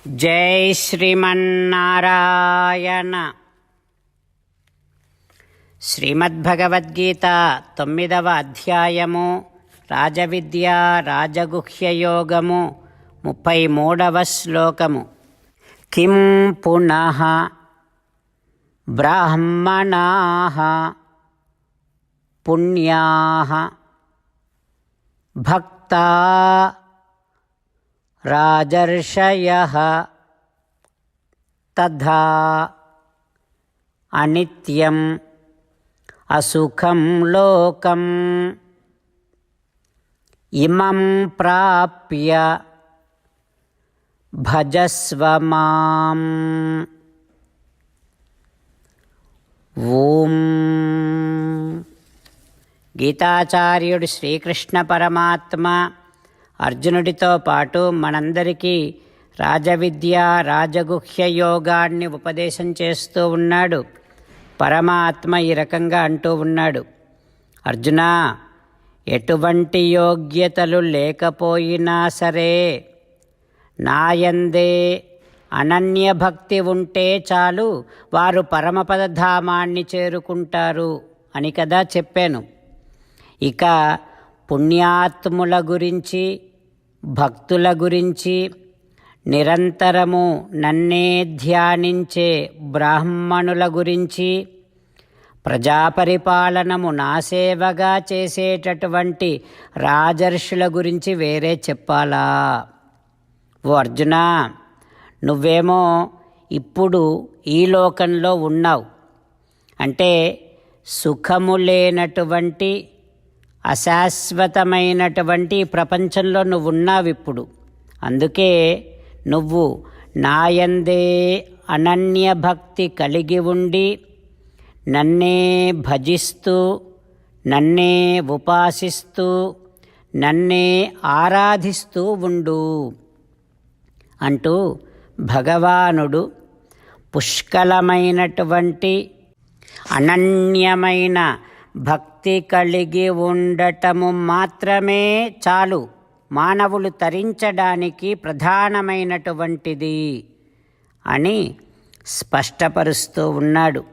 జై శ్రీమన్నారాయణ. శ్రీమద్భగవద్గీత 9వ అధ్యాయము రాజవిద్య రాజగుహ్యయోగము 33వ శ్లోకము. కిం పునః బ్రాహ్మణాః పుణ్యాః భక్తా రాజర్షయః తథా అనిత్యం అసుఖం లోకం ఇమం ప్రాప్య భజస్వ మాం. ఓం. గీతాచార్యుడు శ్రీకృష్ణ పరమాత్మ అర్జునుడితో పాటు మనందరికీ రాజవిద్య రాజగుహ్య యోగాన్ని ఉపదేశం చేస్తూ ఉన్నాడు. పరమాత్మ ఈ రకంగా అంటూ ఉన్నాడు, అర్జునా, ఎటువంటి యోగ్యతలు లేకపోయినా సరే నాయందే అనన్యభక్తి ఉంటే చాలు, వారు పరమపదధామాన్ని చేరుకుంటారు అని కదా చెప్పాను. ఇక పుణ్యాత్ముల గురించి, భక్తుల గురించి, నిరంతరము నన్నే ధ్యానించే బ్రాహ్మణుల గురించి, ప్రజాపరిపాలనము నా సేవగా చేసేటటువంటి రాజర్షుల గురించి వేరే చెప్పాలా? ఓ అర్జునా, నువ్వేమో ఇప్పుడు ఈ లోకంలో ఉన్నావు, అంటే సుఖము లేనటువంటి అశాశ్వతమైనటువంటి ప్రపంచంలో నువ్వు ఉన్నావు ఇప్పుడు. అందుకే నువ్వు నాయందే అనన్యభక్తి కలిగి ఉండి నన్నే భజిస్తూ, నన్నే ఉపాసిస్తూ, నన్నే ఆరాధిస్తూ ఉండు అంటూ భగవానుడు పుష్కలమైనటువంటి అనన్యమైన భక్తి కలిగి ఉండటము మాత్రమే చాలు, మానవులు తరించడానికి ప్రధానమైనటువంటిది అని స్పష్టపరుస్తూ ఉన్నాడు.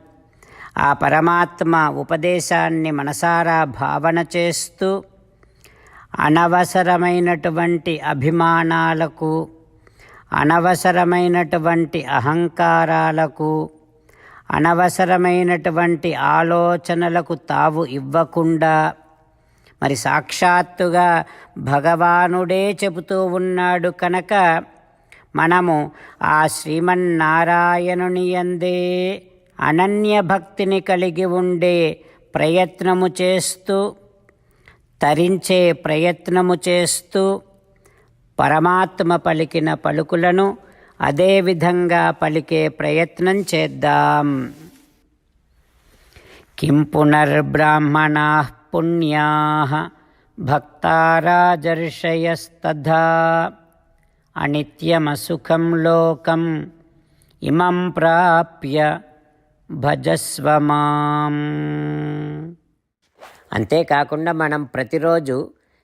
ఆ పరమాత్మ ఉపదేశాన్ని మనసారా భావన చేస్తూ అనవసరమైనటువంటి అభిమానాలకు, అనవసరమైనటువంటి అహంకారాలకు, అనవసరమైనటువంటి ఆలోచనలకు తావు ఇవ్వకుండా, మరి సాక్షాత్తుగా భగవానుడే చెబుతూ ఉన్నాడు కనుక మనము ఆ శ్రీమన్నారాయణుని యందే అనన్యభక్తిని కలిగి ఉండే ప్రయత్నము చేస్తూ, తరించే ప్రయత్నము చేస్తూ, పరమాత్మ పలికిన పలుకులను అదేవిధంగా పలికే ప్రయత్నం చేద్దాం. కిం పునర్బ్రాహ్మణాః పుణ్యాః భక్తా రాజర్షయస్తథా అనిత్యమసుఖం లోకం ఇమం ప్రాప్య భజస్వ మాం. అంతేకాకుండా మనం ప్రతిరోజు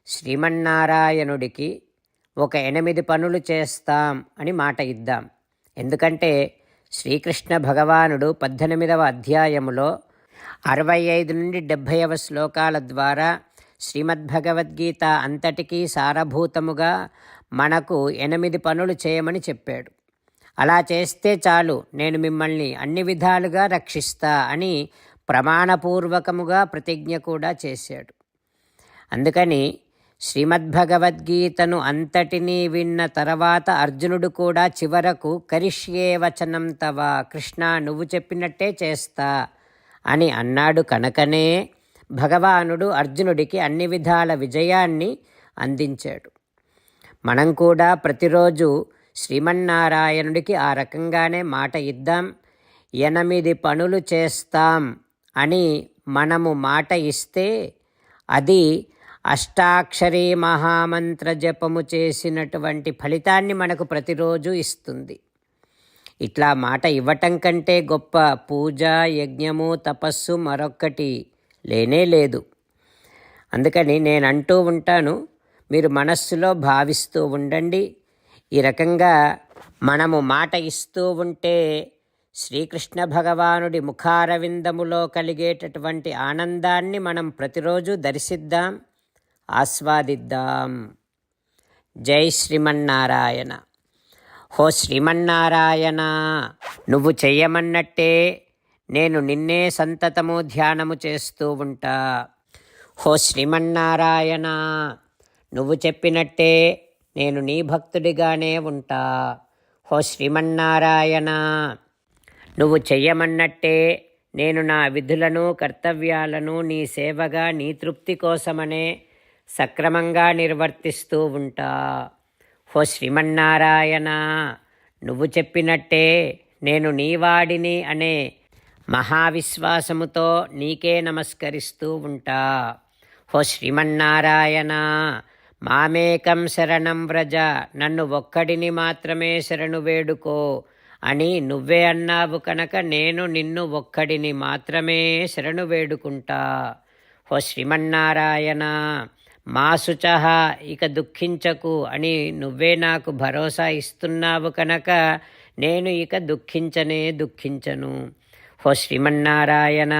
శ్రీమన్నారాయణుడికి ఒక 8 పనులు చేస్తాం అని మాట ఇద్దాం. ఎందుకంటే శ్రీకృష్ణ భగవానుడు 18వ అధ్యాయములో 65 నుండి 70వ శ్లోకాల ద్వారా శ్రీమద్భగవద్గీత అంతటికీ సారభూతముగా మనకు 8 పనులు చేయమని చెప్పాడు. అలా చేస్తే చాలు, నేను మిమ్మల్ని అన్ని విధాలుగా రక్షిస్తా అని ప్రమాణపూర్వకముగా ప్రతిజ్ఞ కూడా చేశాడు. అందుకని శ్రీమద్భగవద్గీతను అంతటినీ విన్న తర్వాత అర్జునుడు కూడా చివరకు కరిష్యే వచనం తవ, కృష్ణ నువ్వు చెప్పినట్టే చేస్తా అని అన్నాడు కనుకనే భగవానుడు అర్జునుడికి అన్ని విధాల విజయాన్ని అందించాడు. మనం కూడా ప్రతిరోజు శ్రీమన్నారాయణుడికి ఆ రకంగానే మాట ఇద్దాం. 8 పనులు చేస్తాం అని మనము మాట ఇస్తే అది అష్టాక్షరీ మహామంత్ర జపము చేసినటువంటి ఫలితాన్ని మనకు ప్రతిరోజు ఇస్తుంది. ఇట్లా మాట ఇవ్వటం కంటే గొప్ప పూజ, యజ్ఞము, తపస్సు మరొక్కటి లేనే లేదు. అందుకని నేను అంటూ ఉంటాను, మీరు మనస్సులో భావిస్తూ ఉండండి. ఈ రకంగా మనము మాట ఇస్తూ ఉంటే శ్రీకృష్ణ భగవానుడి ముఖారవిందములో కలిగేటటువంటి ఆనందాన్ని మనం ప్రతిరోజు దర్శిద్దాం, ఆస్వాదిద్దాం. జై శ్రీమన్నారాయణ. హో శ్రీమన్నారాయణ, నువ్వు చెయ్యమన్నట్టే నేను నిన్నే సంతతము ధ్యానము చేస్తూ ఉంటా. హో శ్రీమన్నారాయణ, నువ్వు చెప్పినట్టే నేను నీ భక్తుడిగానే ఉంటా. హో శ్రీమన్నారాయణ, నువ్వు చెయ్యమన్నట్టే నేను నా విధులను కర్తవ్యాలను నీ సేవగా నీ తృప్తి కోసమనే సక్రమంగా నిర్వర్తిస్తూ ఉంటా. హో శ్రీమన్నారాయణ, నువ్వు చెప్పినట్టే నేను నీవాడిని అనే మహావిశ్వాసముతో నీకే నమస్కరిస్తూ ఉంటా. హో శ్రీమన్నారాయణ, మామేకం శరణం వ్రజ, నన్ను ఒక్కడిని మాత్రమే శరణు వేడుకో అని నువ్వే అన్నావు కనుక నేను నిన్ను ఒక్కడిని మాత్రమే శరణు వేడుకుంటా. హో శ్రీమన్నారాయణ, మా శుచః, ఇక దుఃఖించకు అని నువ్వే నాకు భరోసా ఇస్తున్నావు కనుక నేను ఇక దుఃఖించను. హో శ్రీమన్నారాయణ,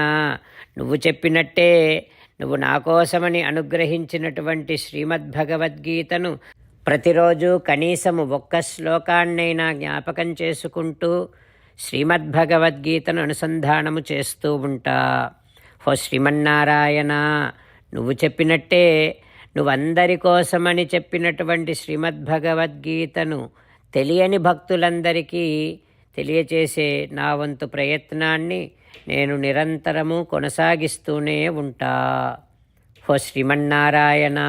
నువ్వు చెప్పినట్టే నువ్వు నా కోసమని అనుగ్రహించినటువంటి శ్రీమద్భగవద్గీతను ప్రతిరోజు కనీసము ఒక్క శ్లోకాన్నైనా జ్ఞాపకం చేసుకుంటూ శ్రీమద్భగవద్గీతను అనుసంధానము చేస్తూ ఉంటా. హో శ్రీమన్నారాయణ, నువ్వు చెప్పినట్టే నువ్వందరి కోసమని చెప్పినటువంటి శ్రీమద్భగవద్గీతను తెలియని భక్తులందరికీ తెలియచేసే నా వంతు ప్రయత్నాన్ని నేను నిరంతరము కొనసాగిస్తూనే ఉంటా. హో శ్రీమన్నారాయణ,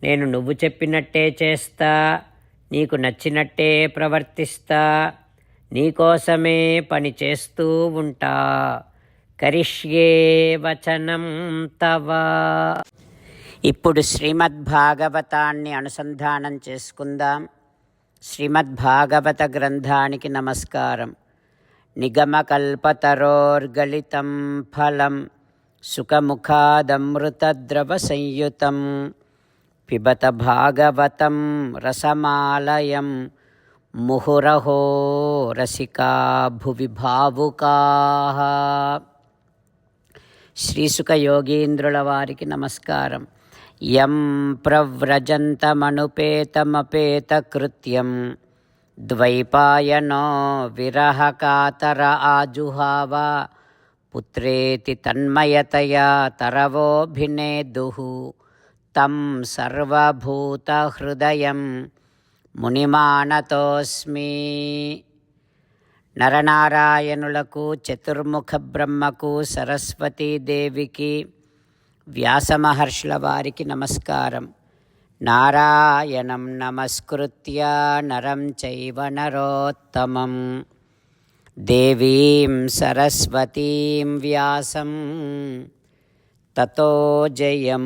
నేను నువ్వు చెప్పినట్టే చేస్తా, నీకు నచ్చినట్టే ప్రవర్తిస్తా, నీకోసమే పని చేస్తూ ఉంటా. కరిష్యే వచనం తవ. ఇప్పుడు శ్రీమద్భాగవతాన్ని అనుసంధానం చేసుకుందాం. శ్రీమద్భాగవత గ్రంథానికి నమస్కారం. నిగమకల్పతరోర్గళితం ఫలం సుఖముఖాదమృతద్రవ సంయుతం పిబత భాగవతం రసమాలయం ముహురహో రసికా భువి భావుకాః. శ్రీసుఖ యోగీంద్రుల వారికి నమస్కారం. యం ప్రవ్రజంతమనుపేతమపేతకృత్యం ద్వైపాయనో విరహకాతర ఆజుహావ పుత్రేతి తన్మయతయా తరవోభినేదుః తం సర్వభూతహృదయం మునిమానతోస్మి. నరనారాయణులకు, చతుర్ముఖ బ్రహ్మకు, సరస్వతీదేవికి, వ్యాసమహర్షుల వారికి నమస్కారం. నారాయణం నమస్కృత్య నరం చైవ నరోత్తమం దేవీం సరస్వతీం వ్యాసం తతో జయం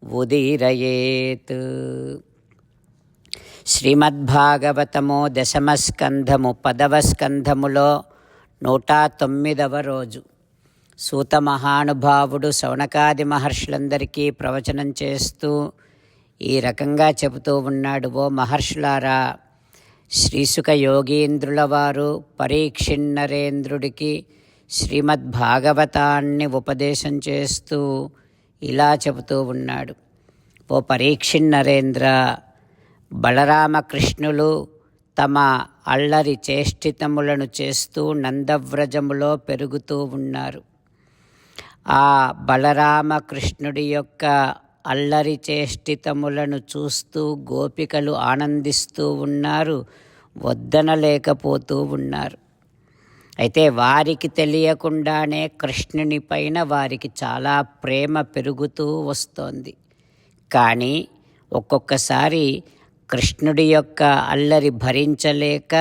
ఉదీరయేత్. శ్రీమద్భాగవతము దశమస్కంధము 10వ స్కంధములో 109వ రోజు. సూత మహానుభావుడు శౌనకాది మహర్షులందరికీ ప్రవచనం చేస్తూ ఈ రకంగా చెబుతూ ఉన్నాడు. ఓ మహర్షులారా, శ్రీసుఖ యోగీంద్రుల వారు పరీక్షిన్నరేంద్రుడికి శ్రీమద్భాగవతాన్ని ఉపదేశం చేస్తూ ఇలా చెబుతూ ఉన్నాడు. ఓ పరీక్షిన్నరేంద్ర, బలరామకృష్ణులు తమ అల్లరి చేష్టితములను చేస్తూ నందవ్రజములో పెరుగుతూ ఉన్నారు. ఆ బలరామకృష్ణుడి యొక్క అల్లరి చేష్టితములను చూస్తూ గోపికలు ఆనందిస్తూ ఉన్నారు, వద్దనలేకపోతూ ఉన్నారు. అయితే వారికి తెలియకుండానే కృష్ణుని పైన వారికి చాలా ప్రేమ పెరుగుతూ వస్తోంది. కానీ ఒక్కొక్కసారి కృష్ణుడి యొక్క అల్లరి భరించలేక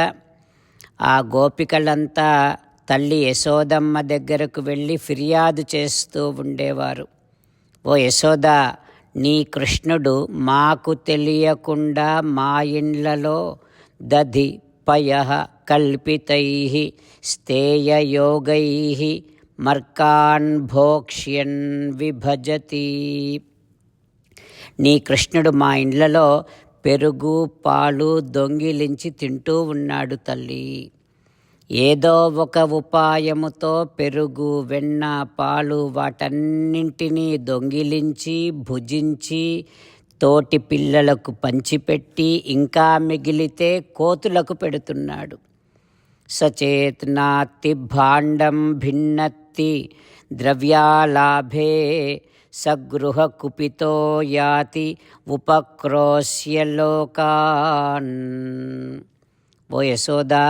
ఆ గోపికలంతా తల్లి యశోదమ్మ దగ్గరకు వెళ్ళి ఫిర్యాదు చేస్తూ ఉండేవారు. ఓ యశోద, నీ కృష్ణుడు మాకు తెలియకుండా మా ఇండ్లలో దధి పయః కల్పితైః స్థేయయోగైః మర్కాన్ భోక్ష్యన్ విభజతి. నీ కృష్ణుడు మా ఇండ్లలో పెరుగు పాలు దొంగిలించి తింటూ ఉన్నాడు తల్లి. ఏదో ఒక ఉపాయముతో పెరుగు, వెన్న, పాలు వాటన్నింటినీ దొంగిలించి భుజించి తోటి పిల్లలకు పంచిపెట్టి ఇంకా మిగిలితే కోతులకు పెడుతున్నాడు. సచేత్ నాత్తి భాండం భిన్నత్తి ద్రవ్యాలాభే సగృహ కుపితో యాతి ఉపక్రోశ్య లోకాన్. ఓ యశోదా,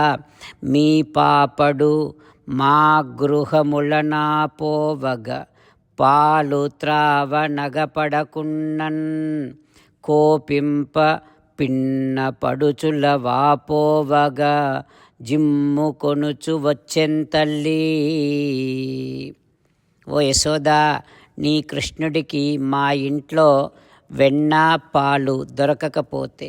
మీ పాపడు మా గృహములనా పోవగ పాలు త్రావనగపడకున్నన్ కోపింప పిన్న పడుచుల వాపోవగా జిమ్ము కొనుచు వచ్చెంతల్లి. ఓ యశోదా, నీ కృష్ణుడికి మా ఇంట్లో వెన్న పాలు దొరకకపోతే,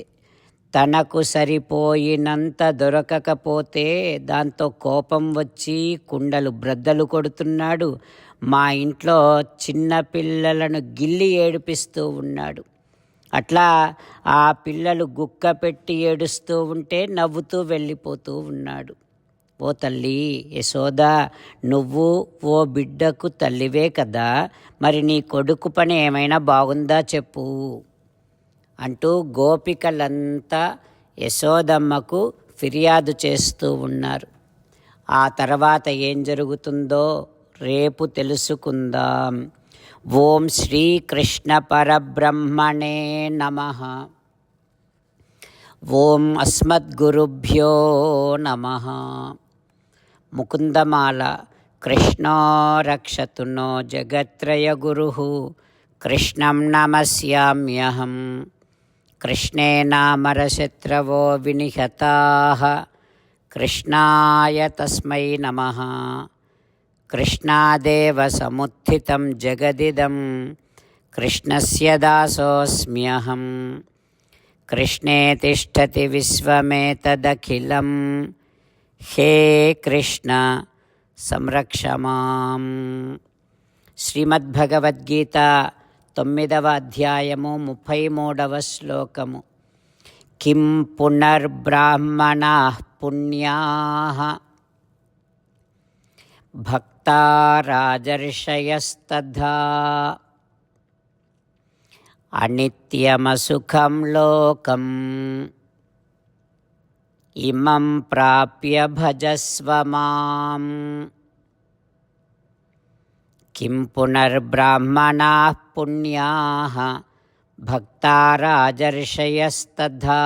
తనకు సరిపోయినంత దొరకకపోతే దాంతో కోపం వచ్చి కుండలు బ్రద్దలు కొడుతున్నాడు. మా ఇంట్లో చిన్న పిల్లలను గిల్లి ఏడిపిస్తూ ఉన్నాడు. అట్లా ఆ పిల్లలు గుక్క పెట్టి ఏడుస్తూ ఉంటే నవ్వుతూ వెళ్ళిపోతూ ఉన్నాడు. ఓ తల్లి యశోదా, నువ్వు ఓ బిడ్డకు తల్లివే కదా, మరి నీ కొడుకు పని ఏమైనా బాగుందా చెప్పు అంటూ గోపికలంతా యశోదమ్మకు ఫిర్యాదు చేస్తూ ఉన్నారు. ఆ తర్వాత ఏం జరుగుతుందో రేపు తెలుసుకుందాం. ఓం శ్రీకృష్ణ పరబ్రహ్మణే నమః. ఓం అస్మద్గురుభ్యో నమః. ముకుందమాల. కృష్ణో రక్షతు నో జగత్రయ గురుః కృష్ణం నమస్యామ్యహం. కృష్ణేనామరశత్రవో వినిహతాః కృష్ణాయ తస్మై నమః. కృష్ణాదేవ సముత్థితం జగదిదం కృష్ణస్య దాసోస్మ్యహం. కృష్ణే తిష్టతి విశ్వమేతదఖిలం హే కృష్ణ సంరక్ష మాం. శ్రీమద్భగవద్గీత 9వ అధ్యాయము 33వ శ్లోకము. కిం పునర్బ్రాహ్మణాః పుణ్యాః భక్తా రాజర్షయస్తథా అనిత్యమసుఖం లోకం ఇమం ప్రాప్య భజస్వ మాం. కిం పునర్బ్రాహ్మణాః పుణ్యాః భక్తా రాజర్షయస్తథా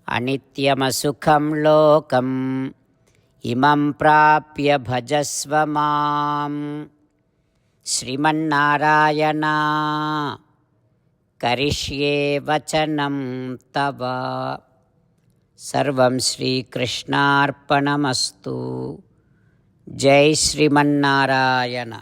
అనిత్యమసుఖం లోకం ఇమం ప్రాప్య భజస్వ మాం. శ్రీమన్నారాయణ కరిష్యే వచనం తవ. సర్వం శ్రీకృష్ణార్పణమస్తు. జై శ్రీమన్నారాయణ.